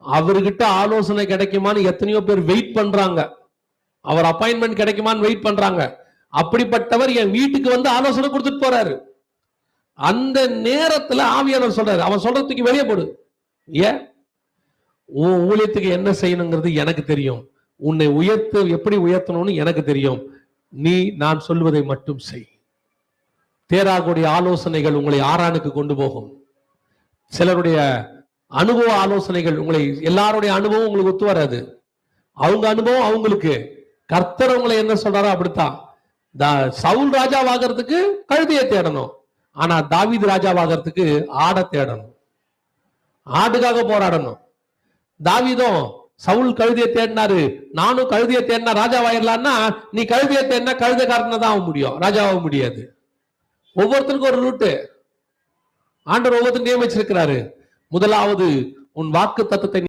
அவர்கிட்ட ஆலோசனை கிடைக்குமான்னு எத்தனையோ பேர் வெயிட் பண்றாங்க. அவர் அப்பாயின்மெண்ட் கிடைக்குமான்னு வெயிட் பண்றாங்க. அப்படிப்பட்டவர் என் வீட்டுக்கு வந்து ஆலோசனை கொடுத்துட்டு போறாரு. அந்த நேரத்துல ஆவியானவர் சொல்றாரு, அவன் சொல்றதுக்கு வெளியே போடு. ஏன்? உன் ஊழியத்துக்கு என்ன செய்யணுங்கிறது எனக்கு தெரியும். உன்னை எப்படி உயர்த்தணும்னு எனக்கு தெரியும். நீ நான் சொல்வதை மட்டும் செய். தேராகுடைய ஆலோசனைகள் உங்களை ஆரானுக்கு கொண்டு போகும். சிலருடைய அனுபவ ஆலோசனைகள் உங்களை, எல்லாருடைய அனுபவம் உங்களுக்கு ஒத்து வராது. அவங்க அனுபவம் அவங்களுக்கு. கர்த்தர் உங்களை என்ன சொல்றாரோ அப்படித்தான். சவுல் ராஜாவாகிறதுக்கு கழுதையை தேடணும், ஆனா தாவீது ராஜாவாகிறதுக்கு ஆடை தேடணும், ஆடுக்காக போராடணும். தாவீதும் சவுல் கழுதையை தேடினாரு, நானும் கழுதையை தேடினா ராஜாவாயிரலான்னா, நீ கழுதையை தேடினா கழுதைக்காரனை தான் ஆக முடியும், ராஜாவாக முடியாது. ஒவ்வொருத்தருக்கும் ஒரு ரூட்டு ஆண்டவர் ஒவ்வொருத்தரும் நியமிச்சிருக்கிறாரு. முதலாவது உன் வாக்கு தத்தத்தை